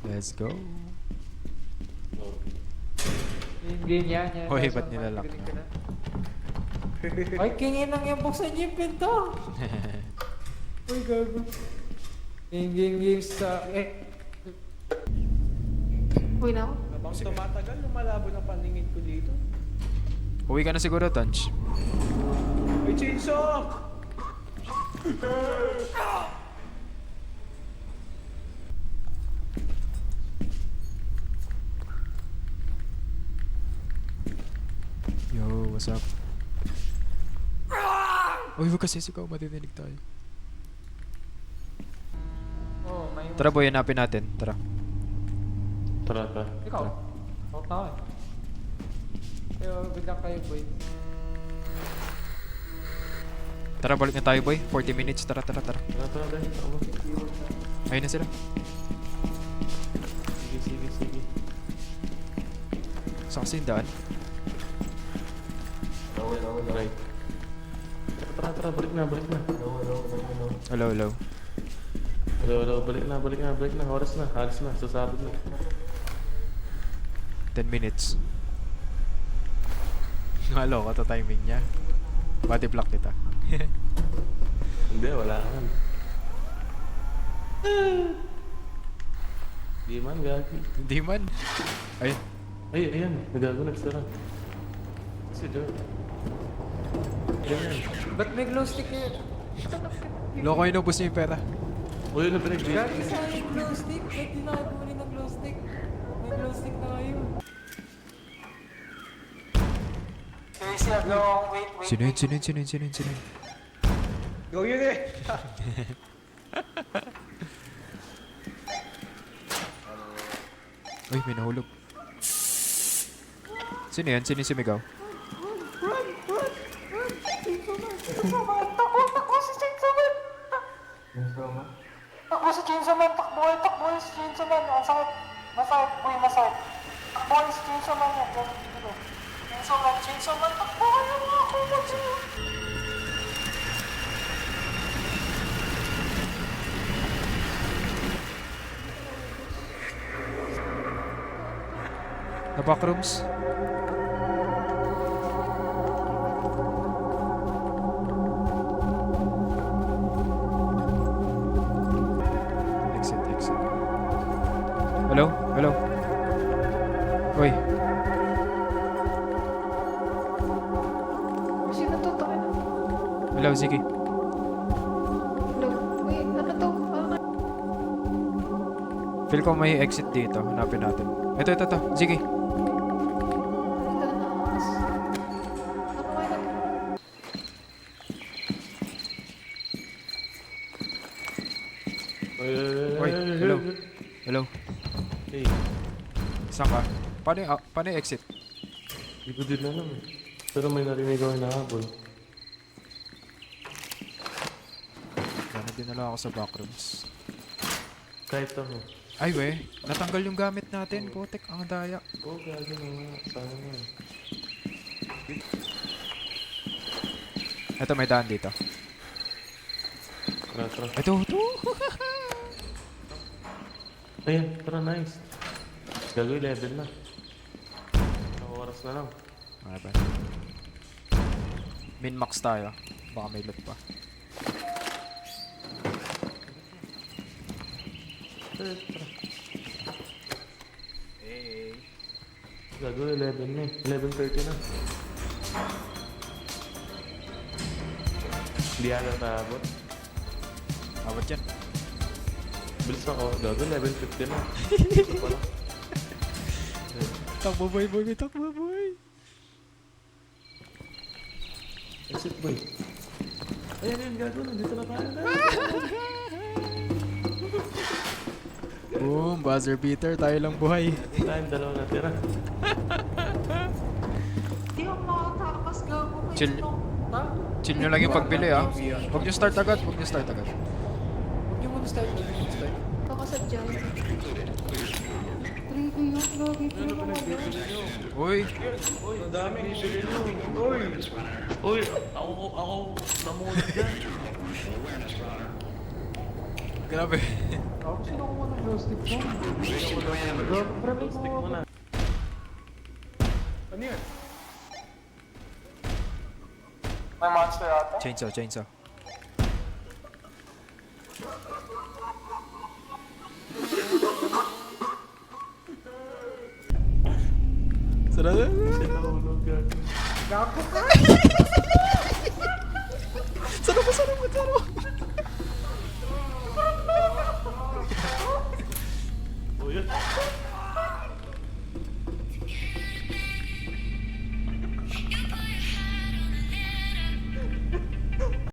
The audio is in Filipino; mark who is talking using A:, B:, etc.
A: Let's go.
B: Yung game yan.
A: Hoy, ba't nilalak na?
B: Ay, kingin lang yung buksan niyo yung pinto. Uy, gago. Game sa...
C: Uy na ako.
D: Habang tumatagal, lumalabo na paningin ko dito.
A: Uwi ka na siguro, Tanch.
D: May chainsaw!
A: Yo, what's up? Uy, huwag kasi sigaw, matidinig tayo.
B: Oh, may...
A: Tara boy, hanapin natin. Tara.
E: Tara.
B: Ikaw? Out na ako eh. Pero biglang kayo boy.
A: Tara, balik na tayo boy. 40 minutes. Tara.
E: Tara, dahil. Tama.
A: Ayun na sila.
E: Sige.
A: Saan kasi yung daan?
E: Right. Tara, balik na.
A: Hello.
E: Hello, balik na. Oras na, halos na, sasabog na.
A: 10 minutes. Halo ko to timing niya. Body block kita.
E: Hindi, wala ka. Di man, gagi.
A: Hindi man. Ayun.
E: Ay, ayan, nagsara. Si Joe. Ayan.
B: Ba't may glow stick yun?
A: Loko, inubos niya yung pera.
E: Uy, ano pinag-green?
B: Gagi sa yung glow stick. Ba't di na kayo bumili ng glow stick? May glow stick na kayo.
A: Sino yun?
D: Go yun eh!
A: Uy, may nahulog. Sino yan? Sino yung sumigaw?
C: Takbo si Chainsaw Man! Takbo si Chainsaw Man! Takbo si Chainsaw Man! Ang sakit! Masakit! Takbo si Chainsaw Man yan! Chainsaw Man! Takbo kayo mga kumot!
A: Na backrooms? Exit. Hello? Uy,
C: Sino to? Takin na.
A: hello, Ziggy.
C: Hello? Uy, ano to?
A: Feel ko may exit dito. Hanapin natin. Ito. Ziggy. Uy, hello.
E: Hey,
A: Saan ka? Paano yung exit?
E: hindi ko din alam eh. Pero may narinig ako hinahabol.
A: Gano'n din na lang ako sa backrooms.
E: Kahit ako.
A: Ay we, natanggal yung gamit natin. Kotek, ang daya.
E: Oo, gagi na nga. Sana nga.
A: Ito, may daan dito.
E: Tara.
A: Ito.
E: Ayan, tara, nice. Gagawin level na. Ang oras na lang.
A: Okay ba? Min-max tayo. Baka may loot pa.
E: Tara. Gagawin 11 na eh. 11:30 na. Hindi ata naabot.
A: Awat yan.
E: Bilis ako. Gagawin 11:50 na. Ito pala.
A: Takbo boy. Takbo boy.
E: Exit boy. Ayan, gagawin. Dito na tayo na.
A: Boom, buzzer beater. Tayo lang buhay.
E: Time, dalawa na tira.
C: Di ako makatakas gago.
A: Chill nyo lang yung pagbili ah. Huwag nyo start agad.
B: Huwag niyo muna start.
C: Nakasadya. Trigo yung lagi ko yung mga
A: Uy,
D: Ang dami bibili nyo.
E: Uy, ako namunod dyan.
A: Grabe.
B: Ako, sino ko ng glow stick mo? Grabe
E: Stick
B: ko.
E: mo na.
D: Ano yan?
C: May monster ata.
A: Chainsaw, chainsaw. Sarado.
E: Sinahulog ka.
B: Gago ka!
A: Sarado, sarado, sarado.